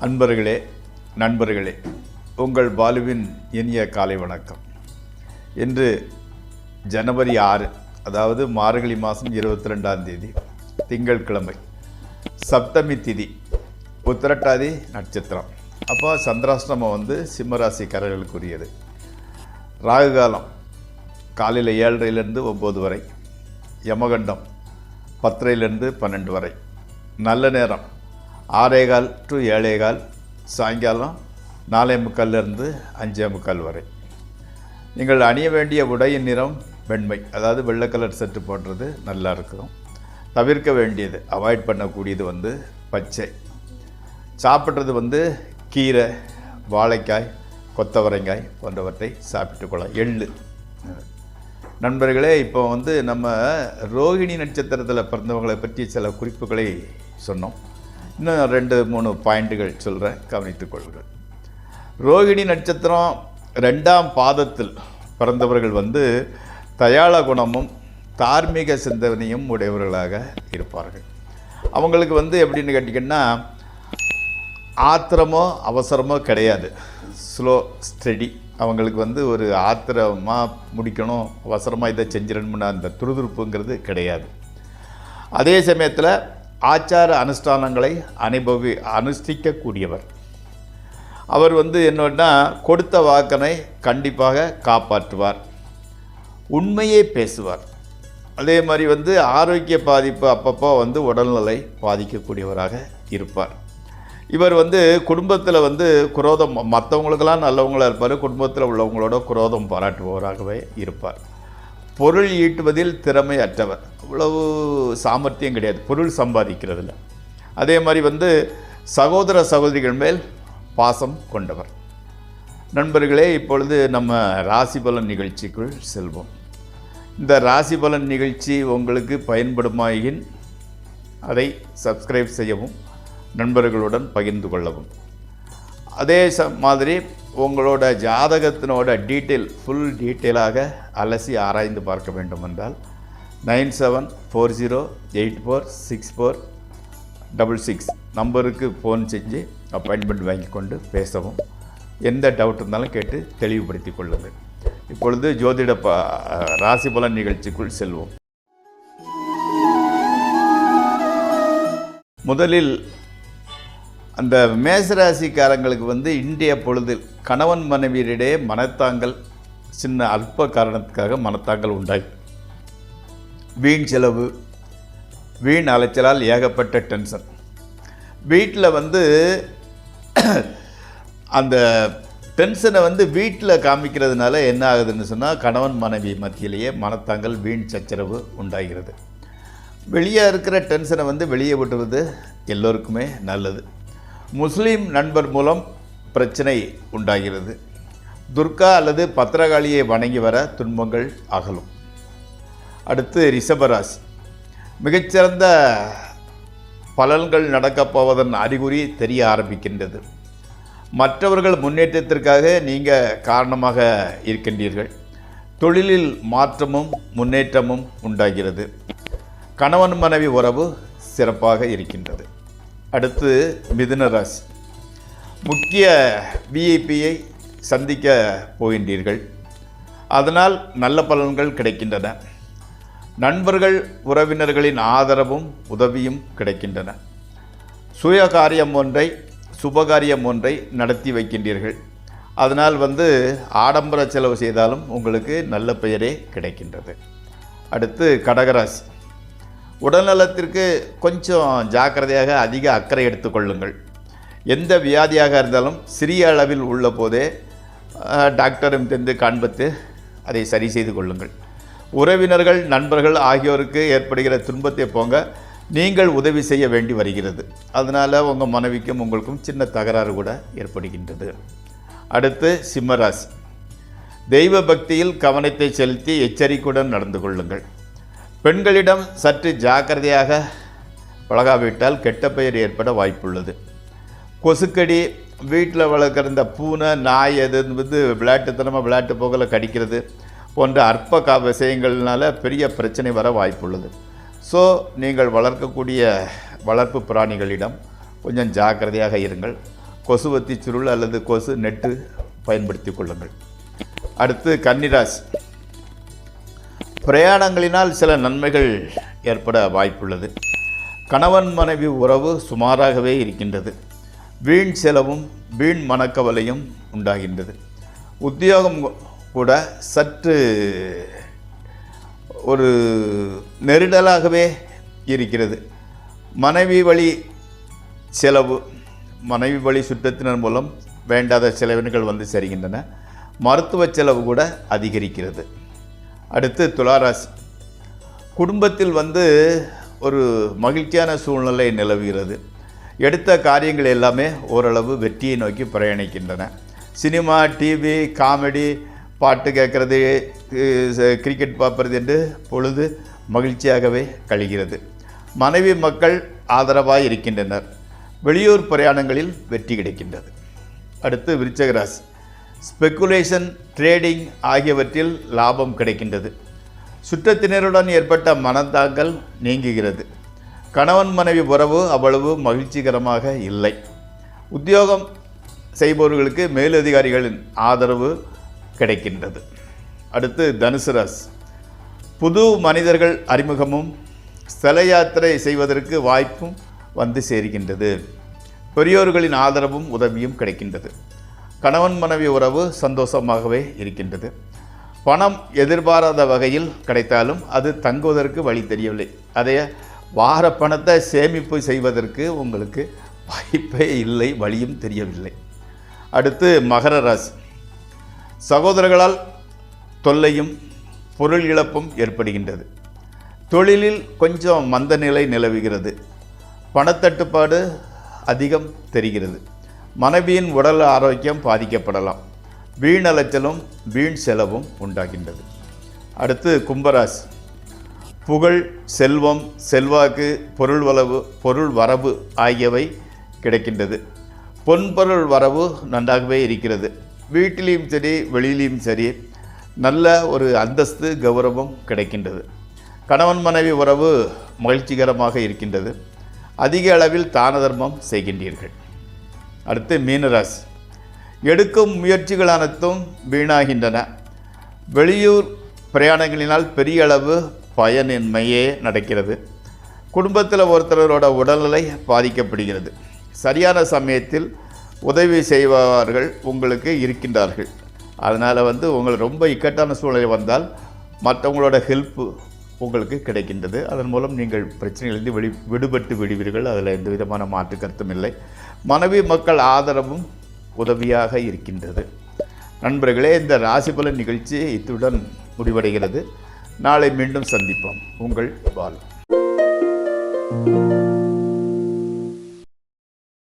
அன்பர்களே, நண்பர்களே, உங்கள் பாலுவின் இனிய காலை வணக்கம். இன்று ஜனவரி 6, அதாவது மார்கழி மாதம் 22ஆம் தேதி, திங்கட்கிழமை, சப்தமி திதி, உத்திரட்டாதி நட்சத்திரம். அப்போ சந்திராஷ்டமம் சிம்மராசிக்காரர்களுக்குரியது. ராகு காலம் காலையில் 7:30லேருந்து 9 வரை, யமகண்டம் 10:30லேருந்து 12 வரை, நல்ல நேரம் 6:15 to 7:15, சாயங்காலம் 4:45லேருந்து 5:45 வரை. நீங்கள் அணிய வேண்டிய உடையின் நிறம் வெண்மை, அதாவது வெள்ளை கலர் செட்டு போடுறது நல்லா இருக்கும். தவிர்க்க வேண்டியது, அவாய்ட் பண்ணக்கூடியது பச்சை. சாப்பிட்றது கீரை, வாழைக்காய், கொத்தவரைங்காய் போன்றவற்றை சாப்பிட்டு கொள்ளலாம். எள்ளு. நண்பர்களே, இப்போ நம்ம ரோகிணி நட்சத்திரத்தில் பிறந்தவங்களை பற்றி சில குறிப்புகளை சொன்னோம். இன்னும் 2-3 பாயிண்ட்டுகள் சொல்கிறேன், கவனித்துக் கொள்ளுங்கள். ரோகிணி நட்சத்திரம் 2ஆம் பாதத்தில் பிறந்தவர்கள் தயாள குணமும் தார்மீக சிந்தனையும் உடையவர்களாக இருப்பார்கள். அவங்களுக்கு எப்படின்னு கேட்டிங்கன்னா, ஆத்திரமோ அவசரமோ கிடையாது. Slow steady. அவங்களுக்கு ஒரு ஆத்திரமாக முடிக்கணும், அவசரமாக இதை செஞ்சிடணும்னு அந்த துருதுருப்புங்கிறது கிடையாது. அதே சமயத்தில் ஆச்சார அனுஷ்டானங்களை அனுஷ்டிக்கக்கூடியவர். அவர் என்னன்னா, கொடுத்த வாக்கனை கண்டிப்பாக காப்பாற்றுவார், உண்மையே பேசுவார். அதே மாதிரி ஆரோக்கிய பாதிப்பு அப்பப்போ உடல்நிலை பாதிக்கக்கூடியவராக இருப்பார். இவர் குடும்பத்தில் குரோதம், மற்றவங்களுக்கெல்லாம் நல்லவங்களாக இருப்பார், குடும்பத்தில் உள்ளவங்களோட குரோதம் பாராட்டுபவராகவே இருப்பார். பொருள் ஈட்டுவதில் திறமை அற்றவர், அவ்வளவு சாமர்த்தியம் கிடையாது பொருள் சம்பாதிக்கிறதுல. அதே மாதிரி சகோதர சகோதரிகள் மேல் பாசம் கொண்டவர். நண்பர்களே, இப்பொழுது நம்ம ராசி பலன் நிகழ்ச்சிக்குள் செல்வோம். இந்த ராசி பலன் நிகழ்ச்சி உங்களுக்கு பயன்படுமாயின் அதை சப்ஸ்கிரைப் செய்யவும், நண்பர்களுடன் பகிர்ந்து கொள்ளவும். அதே மாதிரி உங்களோட ஜாதகத்தினோட ஃபுல் டீட்டெயிலாக அலசி ஆராய்ந்து பார்க்க வேண்டும் என்றால் 9740846466 நம்பருக்கு ஃபோன் செஞ்சு அப்பாயின்மெண்ட் வாங்கி கொண்டு பேசவும். எந்த டவுட் இருந்தாலும் கேட்டு தெளிவுபடுத்தி கொள்ளுங்கள். இப்பொழுது ஜோதிட ராசி பலன் நிகழ்ச்சிக்குள் செல்வோம். முதலில் அந்த மேசராசிக்காரங்களுக்கு இன்றைய பொழுதில் கணவன் மனைவியரிடையே மனத்தாங்கல், சின்ன அல்ப காரணத்துக்காக மனத்தாங்கல் உண்டாகி, வீண் செலவு, வீண் அலைச்சலால் ஏகப்பட்ட டென்ஷன். வீட்டில் அந்த டென்ஷனை வீட்டில் காமிக்கிறதுனால என்ன ஆகுதுன்னு சொன்னால், கணவன் மனைவி மத்தியிலேயே மனத்தாங்கல், வீண் சச்சரவு உண்டாகிறது. வெளியே இருக்கிற டென்ஷனை வெளியே விட்டுறது எல்லோருக்குமே நல்லது. முஸ்லீம் நண்பர் மூலம் பிரச்சனை உண்டாகிறது. துர்கா அல்லது பத்திரகாளியை வணங்கி வர துன்பங்கள் அகலும். அடுத்து ரிஷபராசி. மிகச்சிறந்த பலன்கள் நடக்கப் போவதன் அறிகுறி தெரிய ஆரம்பிக்கின்றது. மற்றவர்கள் முன்னேற்றத்திற்காக நீங்கள் காரணமாக இருக்கின்றீர்கள். தொழிலில் மாற்றமும் முன்னேற்றமும் உண்டாகிறது. கணவன் மனைவி உறவு சிறப்பாக இருக்கின்றது. அடுத்து மிதுன ராசி. முக்கிய விஐபியை சந்திக்க போகின்றீர்கள். அதனால் நல்ல பலன்கள் கிடைக்கின்றன. நண்பர்கள் உறவினர்களின் ஆதரவும் உதவியும் கிடைக்கின்றன. சுயகாரியம் ஒன்றை, சுபகாரியம் ஒன்றை நடத்தி வைக்கின்றீர்கள். அதனால் ஆடம்பர செலவு செய்தாலும் உங்களுக்கு நல்ல பெயரே கிடைக்கின்றது. அடுத்து கடகராசி. உடல்நலத்திற்கு கொஞ்சம் ஜாக்கிரதையாக அதிக அக்கறை எடுத்துக்கொள்ளுங்கள். எந்த வியாதியாக இருந்தாலும் சிறிய அளவில் உள்ள போதே டாக்டரும் தெரிந்து காண்பித்து அதை சரி செய்து கொள்ளுங்கள். உறவினர்கள், நண்பர்கள் ஆகியோருக்கு ஏற்படுகிற துன்பத்தை போங்க நீங்கள் உதவி செய்ய வேண்டி வருகிறது. அதனால் உங்கள் மனைவிக்கும் உங்களுக்கும் சின்ன தகராறு கூட ஏற்படுகின்றது. அடுத்து சிம்மராசி. தெய்வ பக்தியில் கவனத்தை செலுத்தி எச்சரிக்கையுடன் நடந்து கொள்ளுங்கள். பெண்களிடம் சற்று ஜாக்கிரதையாக பழகாவிட்டால் கெட்ட பெயர் ஏற்பட வாய்ப்புள்ளது. கொசுக்கடி, வீட்டில் வளர்க்குற இந்த பூனை, நாய், எது விளையாட்டுத்தனமாக விளையாட்டு போகல கடிக்கிறது போன்ற அற்ப விஷயங்கள்னால பெரிய பிரச்சனை வர வாய்ப்புள்ளது. ஸோ நீங்கள் வளர்க்கக்கூடிய வளர்ப்பு பிராணிகளிடம் கொஞ்சம் ஜாக்கிரதையாக இருங்கள். கொசுவத்தி சுருள் அல்லது கொசு நெட்டு பயன்படுத்தி கொள்ளுங்கள். அடுத்து கன்னிராசி. பிரயாணங்களினால் சில நன்மைகள் ஏற்பட வாய்ப்புள்ளது. கணவன் மனைவி உறவு சுமாராகவே இருக்கின்றது. வீண் செலவும் வீண் மனக்கவலையும் உண்டாகின்றது. உத்தியோகம் கூட சற்று ஒரு நெருடலாகவே இருக்கிறது. மனைவி வழி செலவு, மனைவி வழி சுற்றத்தினர் மூலம் வேண்டாத செலவினங்கள் வந்து சேர்கின்றன. மருத்துவ செலவு கூட அதிகரிக்கிறது. அடுத்து துளாராசி. குடும்பத்தில் ஒரு மகிழ்ச்சியான சூழ்நிலை நிலவுகிறது. எடுத்த காரியங்கள் எல்லாமே ஓரளவு வெற்றியை நோக்கி பிரயாணிக்கின்றன. சினிமா, டிவி, காமெடி, பாட்டு கேட்குறது, கிரிக்கெட் பார்ப்பது என்று பொழுது மகிழ்ச்சியாகவே கழிகிறது. மனைவி மக்கள் ஆதரவாக இருக்கின்றனர். வெளியூர் பிரயாணங்களில் வெற்றி கிடைக்கின்றது. அடுத்து விருச்சிக ராசி. ஸ்பெக்குலேஷன், ட்ரேடிங் ஆகியவற்றில் லாபம் கிடைக்கின்றது. சுற்றத்தினருடன் ஏற்பட்ட மனத்தாங்கல் நீங்குகிறது. கணவன் மனைவி உறவு அவ்வளவு மகிழ்ச்சிகரமாக இல்லை. உத்தியோகம் செய்பவர்களுக்கு மேலதிகாரிகளின் ஆதரவு கிடைக்கின்றது. அடுத்து தனுசு ராசி. புது மனிதர்கள் அறிமுகமும் ஸ்தல யாத்திரை செய்வதற்கு வாய்ப்பும் வந்து சேர்கின்றது. பெரியோர்களின் ஆதரவும் உதவியும் கிடைக்கின்றது. கணவன் மனைவி உறவு சந்தோஷமாகவே இருக்கின்றது. பணம் எதிர்பாராத வகையில் கிடைத்தாலும் அது தங்குவதற்கு வழி தெரியவில்லை. அதே வார பணத்தை சேமிப்பு செய்வதற்கு உங்களுக்கு வாய்ப்பே இல்லை, வழியும் தெரியவில்லை. அடுத்து மகர ராசி. சகோதரர்களால் தொல்லையும் பொருள் இழப்பும் ஏற்படுகின்றது. தொழிலில் கொஞ்சம் மந்த நிலை நிலவுகிறது. பணத்தட்டுப்பாடு அதிகம் தெரிகிறது. மனைவியின் உடல் ஆரோக்கியம் பாதிக்கப்படலாம். வீண் அலைச்சலும் வீண் செலவும் உண்டாகின்றது. அடுத்து கும்பராசி. புகழ், செல்வம், செல்வாக்கு, பொருள் வரவு ஆகியவை கிடைக்கின்றது. பொன்பொருள் வரவு நன்றாகவே இருக்கிறது. வீட்டிலையும் சரி வெளியிலையும் சரி நல்ல ஒரு அந்தஸ்து, கௌரவம் கிடைக்கின்றது. கணவன் மனைவி உறவு மகிழ்ச்சிகரமாக இருக்கின்றது. அதிக அளவில் தான தர்மம் செய்கின்றீர்கள். அடுத்து மீனராசி. எடுக்கும் முயற்சிகள் அனைத்தும் வீணாகின்றன. வெளியூர் பிரயாணங்களினால் பெரிய அளவு பயனின்மையே நடக்கிறது. குடும்பத்தில் ஒருத்தரோட உடல்நிலை பாதிக்கப்படுகிறது. சரியான சமயத்தில் உதவி செய்வார்கள் உங்களுக்கு இருக்கின்றார்கள். அதனால் உங்களை ரொம்ப இக்கட்டான சூழ்நிலை வந்தால் மற்றவங்களோட ஹெல்ப்பு உங்களுக்கு கிடைக்கின்றது. அதன் மூலம் நீங்கள் பிரச்சனைகளிலிருந்து விடுபட்டு விடுவீர்கள். அதில் எந்த விதமான மாற்று கருத்தும் இல்லை. மனைவி மக்கள் ஆதரவும் உதவியாக இருக்கின்றது. நண்பர்களே, இந்த ராசி பலன் நிகழ்ச்சி இத்துடன் முடிவடைகிறது. நாளை மீண்டும் சந்திப்போம். உங்கள் பால்.